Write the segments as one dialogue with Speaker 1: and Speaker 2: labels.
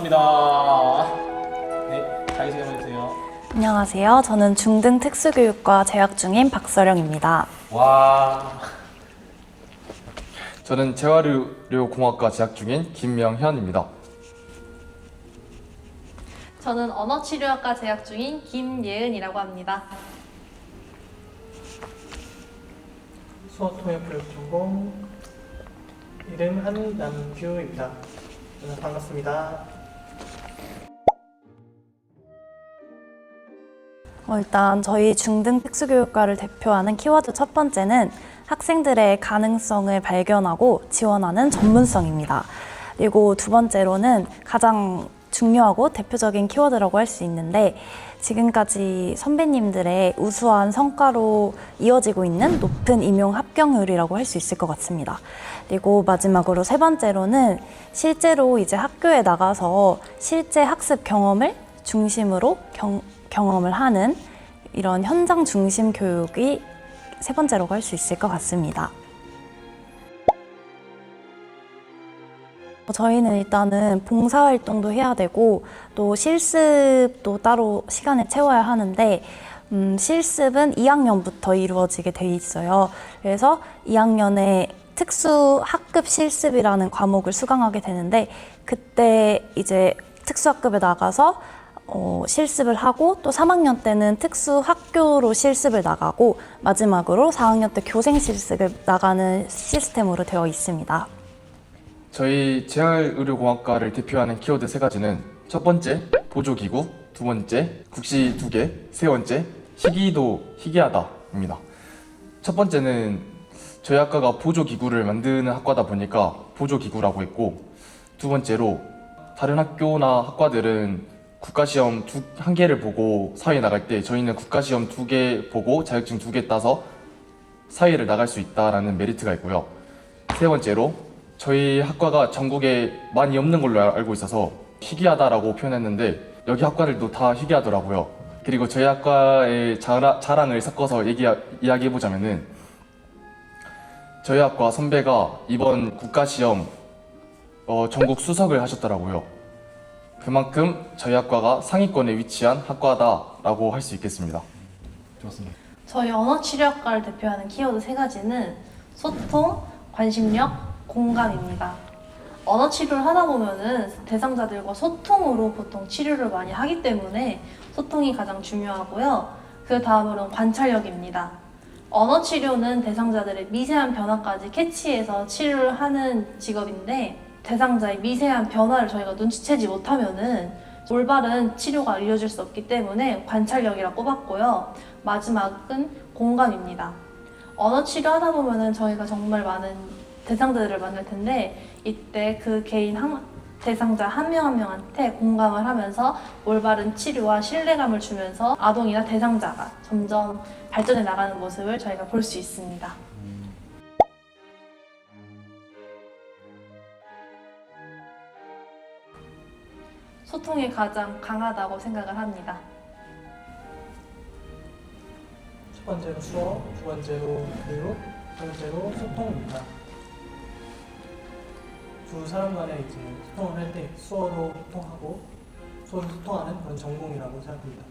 Speaker 1: 반갑습니다. 네, 자기소개 한번 해주세요.
Speaker 2: 안녕하세요. 저는 중등 특수교육과 재학 중인 박서령입니다.
Speaker 1: 와.
Speaker 3: 저는 재활의료공학과 재학 중인 김명현입니다.
Speaker 4: 저는 언어치료학과 재학 중인 김예은이라고 합니다.
Speaker 5: 수어통역교육 전공 이름 한남규입니다. 저는 반갑습니다.
Speaker 2: 일단 저희 중등 특수교육과를 대표하는 키워드 첫 번째는 학생들의 가능성을 발견하고 지원하는 전문성입니다. 그리고 두 번째로는 가장 중요하고 대표적인 키워드라고 할 수 있는데 지금까지 선배님들의 우수한 성과로 이어지고 있는 높은 임용 합격률이라고 할 수 있을 것 같습니다. 그리고 마지막으로 세 번째로는 실제로 이제 학교에 나가서 실제 학습 경험을 중심으로 경험을 하는 이런 현장 중심 교육이 세 번째라고 할 수 있을 것 같습니다. 저희는 일단은 봉사활동도 해야 되고 또 실습도 따로 시간을 채워야 하는데 실습은 2학년부터 이루어지게 돼 있어요. 그래서 2학년에 특수학급 실습이라는 과목을 수강하게 되는데 그때 이제 특수학급에 나가서 실습을 하고 또 3학년 때는 특수학교로 실습을 나가고 마지막으로 4학년 때 교생 실습을 나가는 시스템으로 되어 있습니다.
Speaker 3: 저희 재활의료공학과를 대표하는 키워드 세 가지는 첫 번째, 보조기구, 두 번째, 국시 2개, 세 번째, 희귀도 희귀하다입니다. 첫 번째는 저희 학과가 보조기구를 만드는 학과다 보니까 보조기구라고 했고 두 번째로 다른 학교나 학과들은 국가시험 한 개를 보고 사회 나갈 때 저희는 국가시험 2개 보고 자격증 2개 따서 사회를 나갈 수 있다는 메리트가 있고요. 세 번째로 저희 학과가 전국에 많이 없는 걸로 알고 있어서 희귀하다라고 표현했는데 여기 학과들도 다 희귀하더라고요. 그리고 저희 학과의 자랑을 섞어서 이야기해보자면은 저희 학과 선배가 이번 국가시험 전국 수석을 하셨더라고요. 그만큼 저희 학과가 상위권에 위치한 학과다라고 할 수 있겠습니다.
Speaker 1: 좋습니다.
Speaker 4: 저희 언어치료학과를 대표하는 키워드 세 가지는 소통, 관심력, 공감입니다. 언어치료를 하다 보면은 대상자들과 소통으로 보통 치료를 많이 하기 때문에 소통이 가장 중요하고요. 그 다음으로는 관찰력입니다. 언어치료는 대상자들의 미세한 변화까지 캐치해서 치료를 하는 직업인데 대상자의 미세한 변화를 저희가 눈치채지 못하면은 올바른 치료가 이루어질 수 없기 때문에 관찰력이라 꼽았고요. 마지막은 공감입니다. 언어치료 하다 보면은 저희가 정말 많은 대상자들을 만날 텐데 이때 그 개인 대상자 한 명 한 명한테 공감을 하면서 올바른 치료와 신뢰감을 주면서 아동이나 대상자가 점점 발전해 나가는 모습을 저희가 볼 수 있습니다. 소통이 가장 강하다고 생각을 합니다.
Speaker 5: 첫 번째로 수어, 두 번째로 교육, 세 번째로 소통입니다. 두 사람 간에 이제 소통을 할 때 수어로 소통하고 서로 소통하는 그런 전공이라고 생각합니다.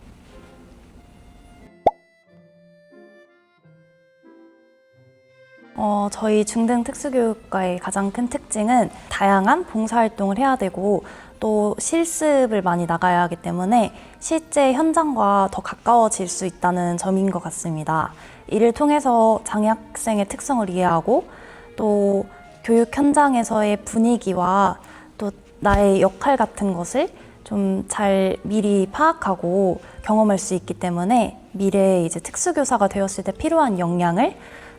Speaker 2: 저희 중등 특수교육과의 가장 큰 특징은 다양한 봉사활동을 해야 되고 또 실습을 많이 나가야 하기 때문에 실제 현장과 더 가까워질 수 있다는 점인 것 같습니다. 이를 통해서 장애학생의 특성을 이해하고 또 교육 현장에서의 분위기와 또 나의 역할 같은 것을 좀 잘 미리 파악하고 경험할 수 있기 때문에 미래에 이제 특수교사가 되었을 때 필요한 역량을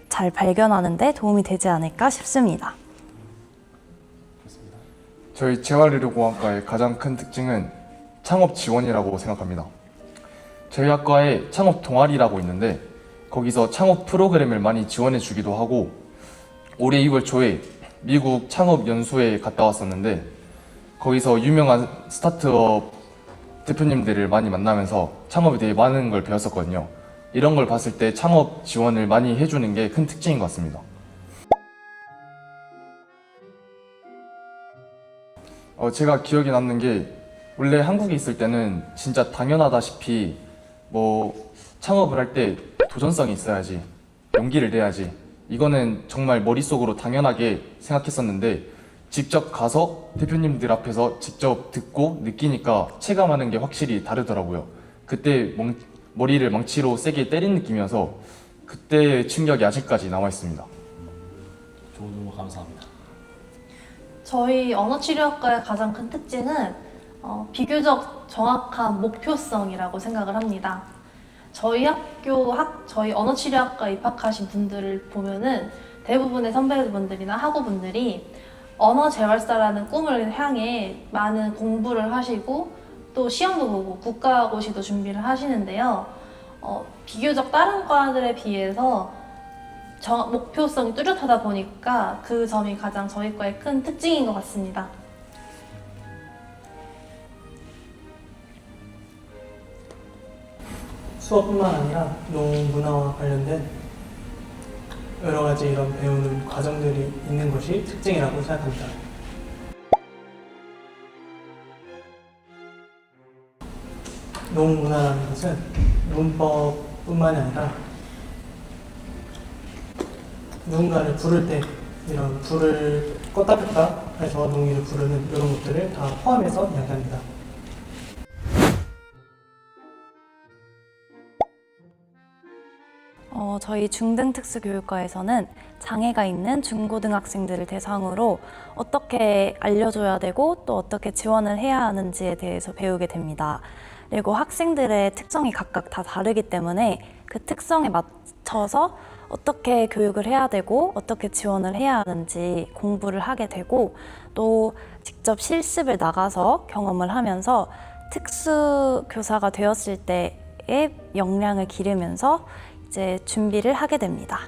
Speaker 2: 잘 발견하는 데 도움이 되지 않을까 싶습니다.
Speaker 3: 저희 재활의료공학과의 가장 큰 특징은 창업 지원이라고 생각합니다. 저희 학과에 창업 동아리라고 있는데 거기서 창업 프로그램을 많이 지원해 주기도 하고 올해 2월 초에 미국 창업 연수에 갔다 왔었는데 거기서 유명한 스타트업 대표님들을 많이 만나면서 창업에 대해 많은 걸 배웠었거든요. 이런 걸 봤을 때 창업 지원을 많이 해주는 게 큰 특징인 것 같습니다. 제가 기억에 남는 게 원래 한국에 있을 때는 진짜 당연하다시피 뭐 창업을 할 때 도전성이 있어야지, 용기를 내야지, 이거는 정말 머릿속으로 당연하게 생각했었는데 직접 가서 대표님들 앞에서 직접 듣고 느끼니까 체감하는 게 확실히 다르더라고요. 그때 머리를 망치로 세게 때린 느낌이어서 그때의 충격이 아직까지 남아 있습니다.
Speaker 1: 좋은 정보 감사합니다.
Speaker 4: 저희 언어치료학과의 가장 큰 특징은 비교적 정확한 목표성이라고 생각을 합니다. 저희 언어치료학과 입학하신 분들을 보면은 대부분의 선배분들이나 학우분들이 언어재활사라는 꿈을 향해 많은 공부를 하시고 또 시험도 보고 국가고시도 준비를 하시는데요. 비교적 다른 과들에 비해서 목표성이 뚜렷하다 보니까 그 점이 가장 저희 과의 큰 특징인 것 같습니다.
Speaker 5: 수업뿐만 아니라 농문화와 관련된 여러 가지 이런 배우는 과정들이 있는 것이 특징이라고 생각합니다. 농문화라는 것은 문법뿐만이 아니라 누군가를 부를 때 이런 불을 껐다 켰다 해서 농이를 부르는 이런 것들을 다 포함해서 이야기합니다.
Speaker 2: 저희 중등특수교육과에서는 장애가 있는 중고등학생들을 대상으로 어떻게 알려줘야 되고 또 어떻게 지원을 해야 하는지에 대해서 배우게 됩니다. 그리고 학생들의 특성이 각각 다 다르기 때문에 그 특성에 맞춰서 어떻게 교육을 해야 되고 어떻게 지원을 해야 하는지 공부를 하게 되고 또 직접 실습을 나가서 경험을 하면서 특수교사가 되었을 때의 역량을 기르면서 이제 준비를 하게 됩니다.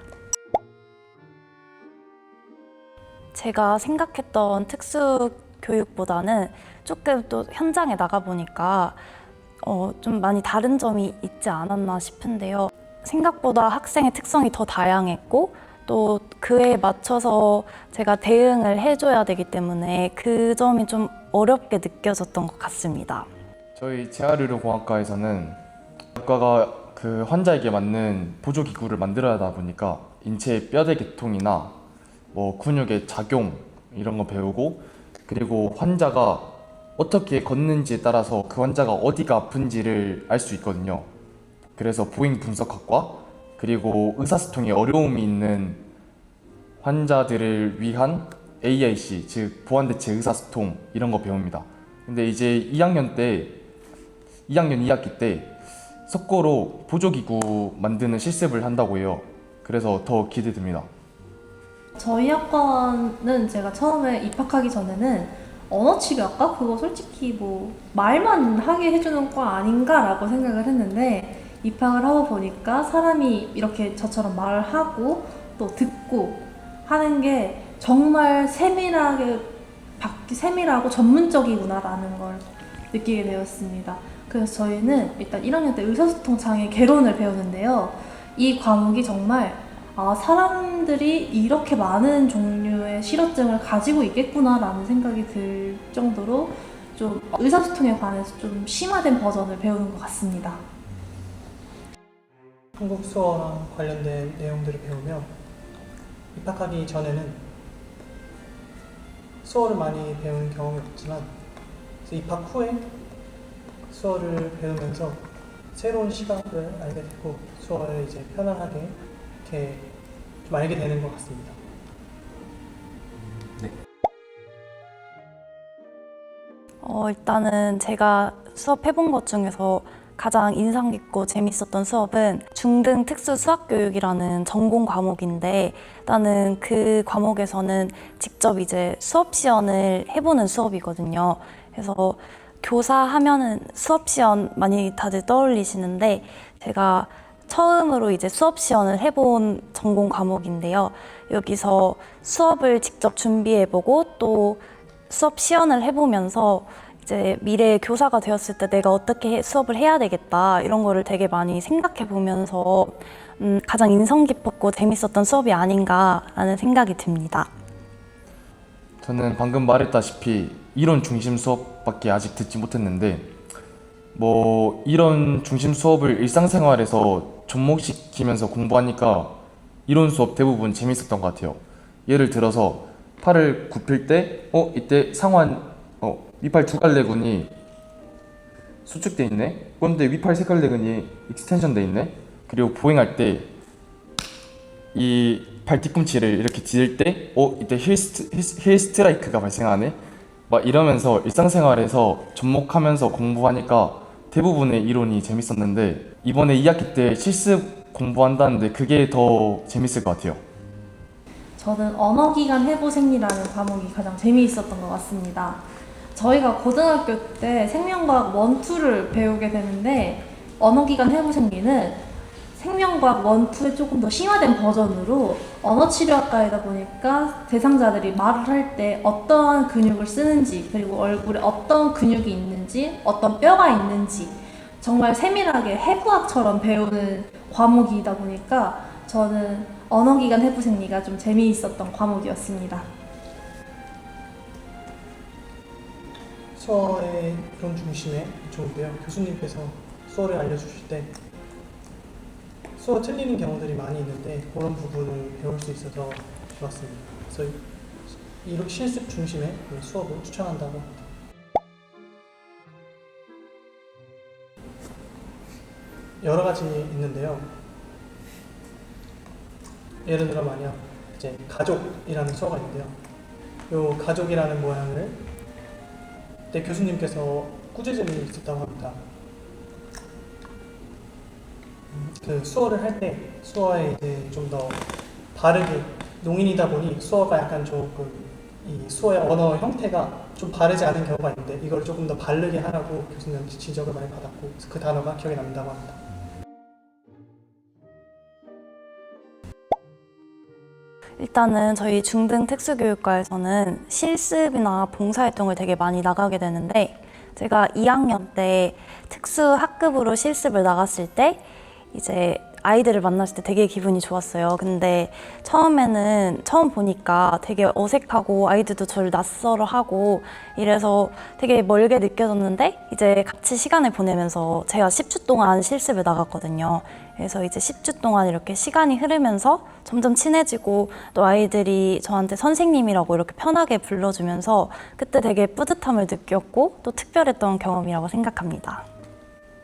Speaker 2: 제가 생각했던 특수교육보다는 조금 또 현장에 나가보니까 좀 많이 다른 점이 있지 않았나 싶은데요. 생각보다 학생의 특성이 더 다양했고 또 그에 맞춰서 제가 대응을 해줘야 되기 때문에 그 점이 좀 어렵게 느껴졌던 것 같습니다.
Speaker 3: 저희 재활의료공학과에서는 학과가 그 환자에게 맞는 보조기구를 만들어야 하다 보니까 인체의 뼈대 계통이나 뭐 근육의 작용 이런 거 배우고 그리고 환자가 어떻게 걷는지에 따라서 그 환자가 어디가 아픈지를 알 수 있거든요. 그래서 보행 분석학과 그리고 의사소통에 어려움이 있는 환자들을 위한 AIC 즉 보완대체 의사소통 이런 거 배웁니다. 근데 이제 2학년 2학기 때 석고로 보조기구 만드는 실습을 한다고 해요. 그래서 더 기대됩니다.
Speaker 4: 저희 학과는 제가 처음에 입학하기 전에는 언어치료학과? 그거 솔직히 뭐 말만 하게 해주는 과 아닌가라고 생각을 했는데 입학을 하고 보니까 사람이 이렇게 저처럼 말을 하고 또 듣고 하는 게 정말 세밀하고 전문적이구나라는 걸 느끼게 되었습니다. 그래서 저희는 일단 1학년 때 의사소통 장애 개론을 배우는데요. 이 과목이 정말 사람들이 이렇게 많은 종류의 실어증을 가지고 있겠구나라는 생각이 들 정도로 좀 의사소통에 관해서 좀 심화된 버전을 배우는 것 같습니다.
Speaker 5: 한국 수어랑 관련된 내용들을 배우며 입학하기 전에는 수어를 많이 배우는 경험이 없지만 입학 후에 수어를 배우면서 새로운 시각을 알게 되고 수어를 이제 편안하게 이렇게 좀 알게 되는 것 같습니다.
Speaker 1: 네.
Speaker 2: 일단은 제가 수업해본 것 중에서 가장 인상 깊고 재밌었던 수업은 중등 특수 수학교육이라는 전공 과목인데 나는 그 과목에서는 직접 이제 수업 시연을 해보는 수업이거든요. 그래서 교사 하면은 수업 시연 많이 다들 떠올리시는데 제가 처음으로 이제 수업 시연을 해본 전공 과목인데요. 여기서 수업을 직접 준비해보고 또 수업 시연을 해보면서 이제 미래의 교사가 되었을 때 내가 어떻게 수업을 해야 되겠다 이런 거를 되게 많이 생각해 보면서 가장 인상 깊었고 재밌었던 수업이 아닌가라는 생각이 듭니다.
Speaker 3: 저는 방금 말했다시피 이론 중심 수업밖에 아직 듣지 못했는데 뭐 이런 중심 수업을 일상생활에서 접목시키면서 공부하니까 이론 수업 대부분 재밌었던 것 같아요. 예를 들어서 팔을 굽힐 때 이때 상완 위팔 두 갈래근이 수축돼 있네. 그런데 위팔 세 갈래근이 익스텐션 돼 있네. 그리고 보행할 때 이 발 뒤꿈치를 이렇게 디딜 때 이때 힐 스트라이크가 발생하네. 막 이러면서 일상생활에서 접목하면서 공부하니까 대부분의 이론이 재밌었는데 이번에 2학기 때 실습 공부한다는데 그게 더 재밌을 것 같아요.
Speaker 4: 저는 언어기관 해부생리라는 과목이 가장 재미있었던 것 같습니다. 저희가 고등학교 때 생명과학 1, 2를 배우게 되는데 언어기관 해부생리는 생명과학 1, 2의 조금 더 심화된 버전으로 언어치료학과이다 보니까 대상자들이 말을 할 때 어떠한 근육을 쓰는지 그리고 얼굴에 어떤 근육이 있는지 어떤 뼈가 있는지 정말 세밀하게 해부학처럼 배우는 과목이다 보니까 저는 언어기관 해부생리가 좀 재미있었던 과목이었습니다.
Speaker 5: 수어의 이론 중심에 좋은데요. 교수님께서 수어를 알려주실 때 수어 틀리는 경우들이 많이 있는데 그런 부분을 배울 수 있어서 좋았습니다. 그래서 이런 실습 중심의 수업을 추천한다고 합니다. 여러 가지 있는데요. 예를 들어 만약 이제 가족이라는 수어가 있는데요. 이 가족이라는 모양을 그때 교수님께서 꾸짖음이 있었다고 합니다. 그 수어를 할 때 수어에 이제 좀 더 바르게 농인이다 보니 수어가 약간 조금 이 수어의 언어 형태가 좀 바르지 않은 경우가 있는데 이걸 조금 더 바르게 하라고 교수님한테 지적을 많이 받았고 그 단어가 기억에 남는다고 합니다.
Speaker 2: 일단은 저희 중등 특수교육과에서는 실습이나 봉사활동을 되게 많이 나가게 되는데 제가 2학년 때 특수학급으로 실습을 나갔을 때 이제 아이들을 만났을 때 되게 기분이 좋았어요. 근데 처음에는 처음 보니까 되게 어색하고 아이들도 저를 낯설어하고 이래서 되게 멀게 느껴졌는데 이제 같이 시간을 보내면서 제가 10주 동안 실습을 나갔거든요. 그래서 이제 10주 동안 이렇게 시간이 흐르면서 점점 친해지고 또 아이들이 저한테 선생님이라고 이렇게 편하게 불러주면서 그때 되게 뿌듯함을 느꼈고 또 특별했던 경험이라고 생각합니다.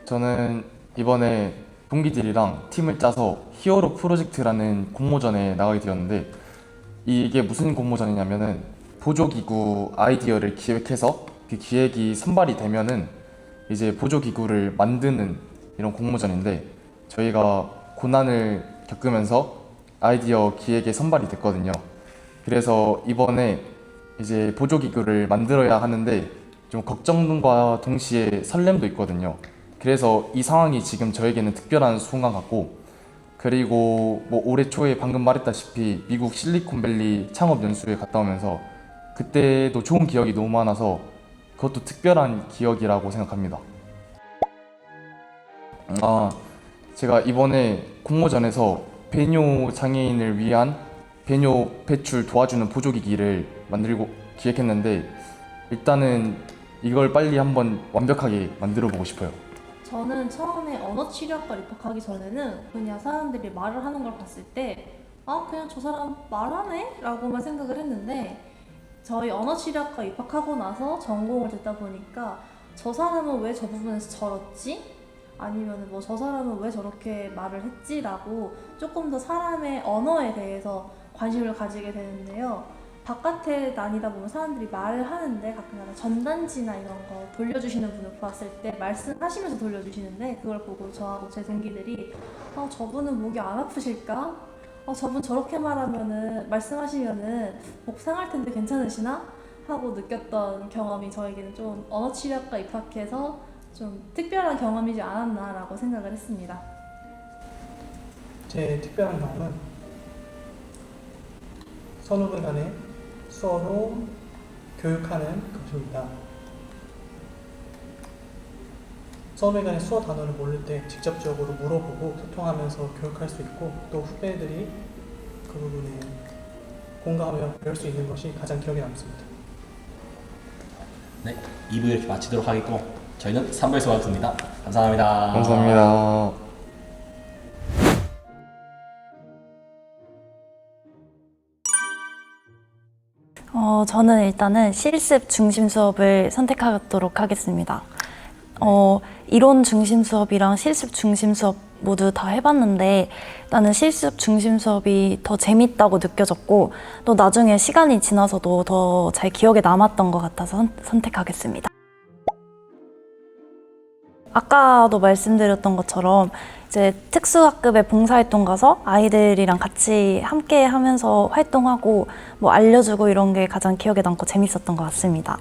Speaker 3: 저는 이번에 동기들이랑 팀을 짜서 히어로 프로젝트라는 공모전에 나가게 되었는데 이게 무슨 공모전이냐면은 보조기구 아이디어를 기획해서 그 기획이 선발이 되면은 이제 보조기구를 만드는 이런 공모전인데 저희가 고난을 겪으면서 아이디어 기획에 선발이 됐거든요. 그래서 이번에 이제 보조기구를 만들어야 하는데 좀 걱정과 동시에 설렘도 있거든요. 그래서 이 상황이 지금 저에게는 특별한 순간 같고 그리고 뭐 올해 초에 방금 말했다시피 미국 실리콘밸리 창업 연수에 갔다 오면서 그때도 좋은 기억이 너무 많아서 그것도 특별한 기억이라고 생각합니다. 제가 이번에 공모전에서 배뇨 장애인을 위한 배뇨 배출 도와주는 보조기기를 만들고 기획했는데 일단은 이걸 빨리 한번 완벽하게 만들어 보고 싶어요.
Speaker 4: 저는 처음에 언어치료학과 입학하기 전에는 그냥 사람들이 말을 하는 걸 봤을 때 그냥 저 사람 말하네? 라고만 생각을 했는데 저희 언어치료학과 입학하고 나서 전공을 듣다 보니까 저 사람은 왜 저 부분에서 저렇지? 아니면 뭐 저 사람은 왜 저렇게 말을 했지? 라고 조금 더 사람의 언어에 대해서 관심을 가지게 되는데요. 바깥에 다니다 보면 사람들이 말을 하는데 가끔가다 전단지나 이런 거 돌려주시는 분을 봤을 때 말씀하시면서 돌려주시는데 그걸 보고 저하고 제 동기들이 저분은 목이 안 아프실까? 저분 저렇게 말하면은 말씀하시면은 목 상할 텐데 괜찮으시나? 하고 느꼈던 경험이 저에게는 좀 언어치료학과 입학해서 좀 특별한 경험이지 않았나라고 생각을 했습니다.
Speaker 5: 제 특별한 경험은 선후배 간의 수어로 교육하는 것입니다. 선후배 간의 수어 단어를 모를 때 직접적으로 물어보고 소통하면서 교육할 수 있고 또 후배들이 그 부분에 공감하며 배울 수 있는 것이 가장 기억에 남습니다.
Speaker 1: 네, 2부 이렇게 마치도록 하겠고 저희는 3부에서 뵙겠습니다. 감사합니다.
Speaker 3: 감사합니다.
Speaker 2: 저는 일단은 실습 중심 수업을 선택하도록 하겠습니다. 이론 중심 수업이랑 실습 중심 수업 모두 다 해봤는데 나는 실습 중심 수업이 더 재밌다고 느껴졌고 또 나중에 시간이 지나서도 더 잘 기억에 남았던 것 같아서 선택하겠습니다. 아까도 말씀드렸던 것처럼 이제 특수학급에 봉사활동 가서 아이들이랑 같이 함께 하면서 활동하고 뭐 알려주고 이런 게 가장 기억에 남고 재밌었던 것 같습니다.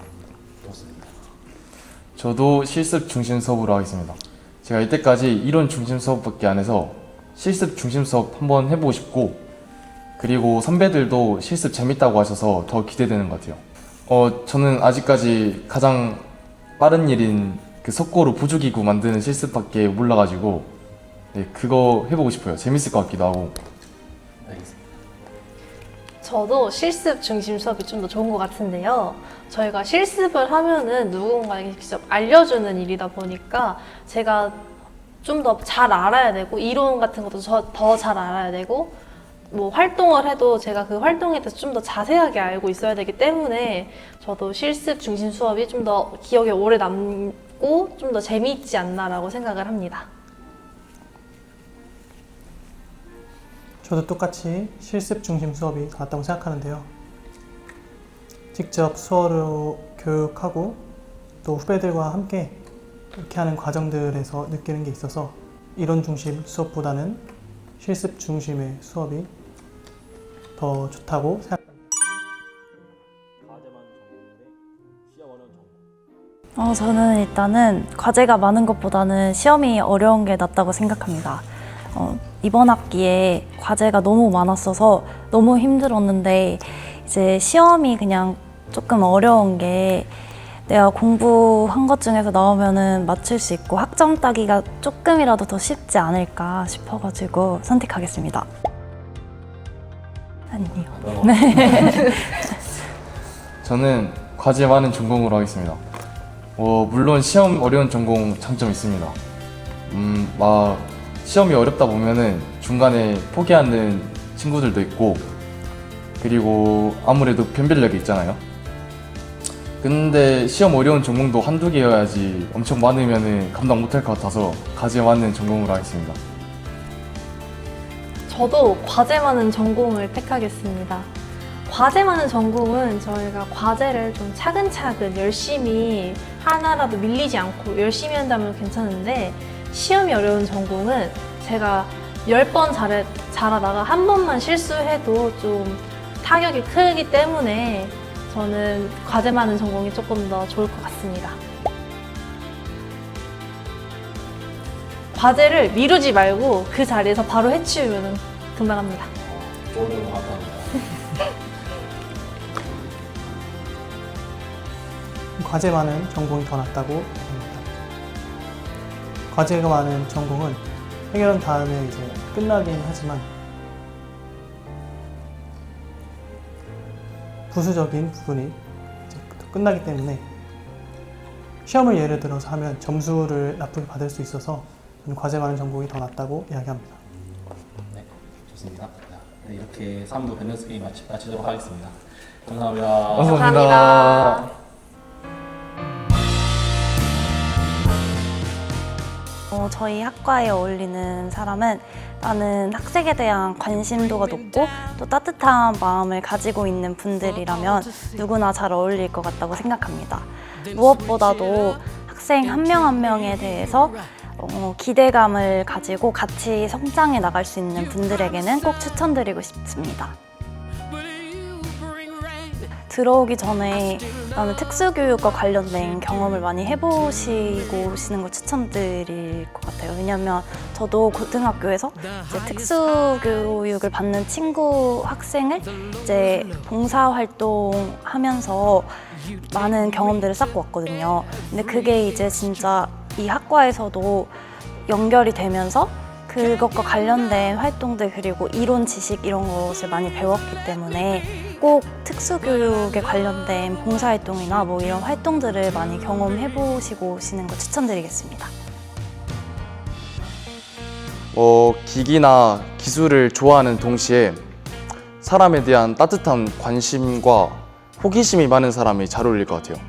Speaker 3: 저도 실습 중심 수업으로 하겠습니다. 제가 이때까지 이론 중심 수업밖에 안 해서 실습 중심 수업 한번 해보고 싶고 그리고 선배들도 실습 재밌다고 하셔서 더 기대되는 것 같아요. 저는 아직까지 가장 빠른 일인 그 석고로 보조기구 만드는 실습밖에 몰라가지고 네, 그거 해보고 싶어요. 재밌을 것 같기도 하고.
Speaker 1: 알겠습니다.
Speaker 4: 저도 실습 중심 수업이 좀 더 좋은 것 같은데요. 저희가 실습을 하면은 누군가에게 직접 알려주는 일이다 보니까 제가 좀 더 잘 알아야 되고 이론 같은 것도 더 잘 알아야 되고 뭐 활동을 해도 제가 그 활동에 대해서 좀 더 자세하게 알고 있어야 되기 때문에 저도 실습 중심 수업이 좀 더 기억에 오래 남고 좀 더 재미있지 않나라고 생각을 합니다.
Speaker 5: 저도 똑같이 실습 중심 수업이 더 낫다고 생각하는데요. 직접 수어로 교육하고 또 후배들과 함께 이렇게 하는 과정들에서 느끼는 게 있어서 이론 중심 수업보다는 실습 중심의 수업이 더 좋다고 생각합니다.
Speaker 1: 과제만 전공인데 시험 어려운 전공.
Speaker 2: 저는 일단은 과제가 많은 것보다는 시험이 어려운 게 낫다고 생각합니다. 이번 학기에 과제가 너무 많았어서 너무 힘들었는데 이제 시험이 그냥 조금 어려운 게 내가 공부한 것 중에서 나오면은 맞출 수 있고 학점 따기가 조금이라도 더 쉽지 않을까 싶어가지고 선택하겠습니다. 아니요. 네.
Speaker 3: 저는 과제 많은 전공으로 하겠습니다. 물론 시험 어려운 전공 장점 있습니다. 막 시험이 어렵다 보면은 중간에 포기하는 친구들도 있고 그리고 아무래도 변별력이 있잖아요. 근데 시험 어려운 전공도 한두 개여야지 엄청 많으면은 감당 못할 것 같아서 과제 많은 전공으로 하겠습니다.
Speaker 4: 저도 과제 많은 전공을 택하겠습니다. 과제 많은 전공은 저희가 과제를 좀 차근차근 열심히 하나라도 밀리지 않고 열심히 한다면 괜찮은데 시험이 어려운 전공은 제가 10번 잘하다가 한 번만 실수해도 좀 타격이 크기 때문에 저는 과제 많은 전공이 조금 더 좋을 것 같습니다. 과제를 미루지 말고 그 자리에서 바로 해치우면 금방 합니다.
Speaker 1: 좋은 정보 감사합니다.
Speaker 5: 과제 많은 전공이 더 낫다고 봅니다. 과제가 많은 전공은 해결한 다음에 이제 끝나긴 하지만 부수적인 부분이 이제 끝나기 때문에 시험을 예를 들어서 하면 점수를 나쁘게 받을 수 있어서 저는 과제 많은 전공이 더 낫다고 이야기합니다.
Speaker 1: 네, 좋습니다. 네, 이렇게 3부 밸런스 게임 마치도록 하겠습니다. 감사합니다.
Speaker 3: 감사합니다.
Speaker 2: 저희 학과에 어울리는 사람은 나는 학생에 대한 관심도가 높고 또 따뜻한 마음을 가지고 있는 분들이라면 누구나 잘 어울릴 것 같다고 생각합니다. 무엇보다도 학생 한 명 한 명에 대해서 기대감을 가지고 같이 성장해 나갈 수 있는 분들에게는 꼭 추천드리고 싶습니다. 들어오기 전에 나는 특수교육과 관련된 경험을 많이 해보시고 오시는 걸 추천드릴 것 같아요. 왜냐면 저도 고등학교에서 이제 특수교육을 받는 친구 학생을 이제 봉사활동 하면서 많은 경험들을 쌓고 왔거든요. 근데 그게 이제 진짜 이 학과에서도 연결이 되면서 그것과 관련된 활동들 그리고 이론 지식 이런 것을 많이 배웠기 때문에 꼭 특수교육에 관련된 봉사활동이나 뭐 이런 활동들을 많이 경험해보시고 오시는 거 추천드리겠습니다.
Speaker 3: 기기나 기술을 좋아하는 동시에 사람에 대한 따뜻한 관심과 호기심이 많은 사람이 잘 어울릴 것 같아요.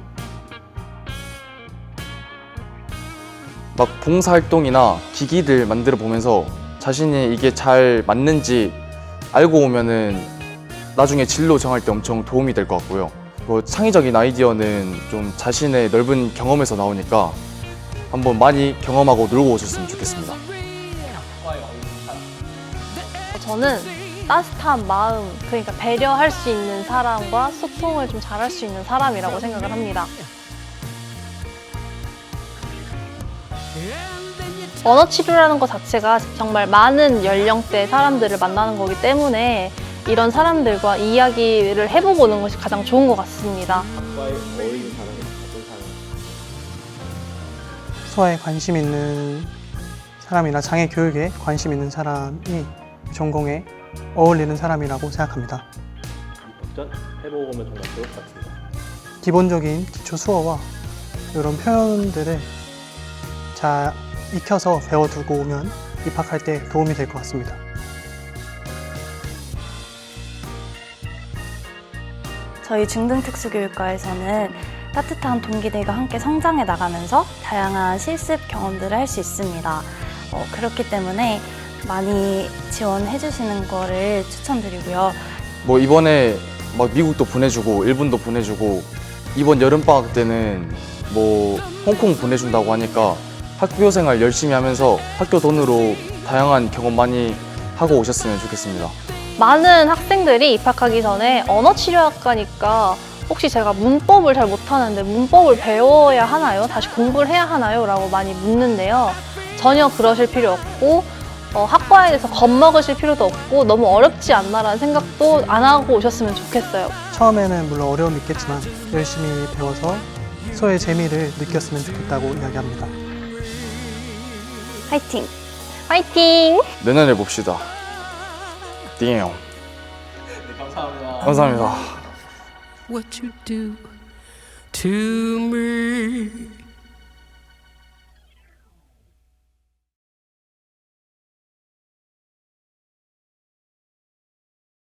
Speaker 3: 막 봉사활동이나 기기들 만들어 보면서 자신이 이게 잘 맞는지 알고 오면은 나중에 진로 정할 때 엄청 도움이 될 것 같고요. 창의적인 아이디어는 좀 자신의 넓은 경험에서 나오니까 한번 많이 경험하고 놀고 오셨으면 좋겠습니다.
Speaker 4: 저는 따뜻한 마음, 그러니까 배려할 수 있는 사람과 소통을 좀 잘할 수 있는 사람이라고 생각을 합니다. 언어 치료라는 것 자체가 정말 많은 연령대 사람들을 만나는 거기 때문에 이런 사람들과 이야기를 해보고 오는 것이 가장 좋은 것 같습니다.
Speaker 5: 수어에 관심 있는 사람이나 장애 교육에 관심 있는 사람이 전공에 어울리는 사람이라고 생각합니다.
Speaker 1: 해보고 오면 정말 좋을 것 같습니다.
Speaker 5: 기본적인 기초 수어와 이런 표현들을 잘 익혀서 배워두고 오면 입학할 때 도움이 될 것 같습니다.
Speaker 2: 저희 중등특수교육과에서는 따뜻한 동기들과 함께 성장해 나가면서 다양한 실습 경험들을 할 수 있습니다. 그렇기 때문에 많이 지원해 주시는 거를 추천드리고요.
Speaker 3: 이번에 미국도 보내주고 일본도 보내주고 이번 여름방학 때는 홍콩 보내준다고 하니까 학교 생활 열심히 하면서 학교 돈으로 다양한 경험 많이 하고 오셨으면 좋겠습니다.
Speaker 4: 많은 학생들이 입학하기 전에 언어치료학과니까 혹시 제가 문법을 잘 못하는데 문법을 배워야 하나요? 다시 공부를 해야 하나요? 라고 많이 묻는데요. 전혀 그러실 필요 없고 학과에 대해서 겁먹으실 필요도 없고 너무 어렵지 않나라는 생각도 안 하고 오셨으면 좋겠어요.
Speaker 5: 처음에는 물론 어려움이 있겠지만 열심히 배워서 수어의 재미를 느꼈으면 좋겠다고 이야기합니다.
Speaker 2: 화이팅!
Speaker 4: 화이팅!
Speaker 3: 내년에 봅시다. 띵.
Speaker 1: 감사합니다.
Speaker 3: 감사합니다.
Speaker 6: What you do to me.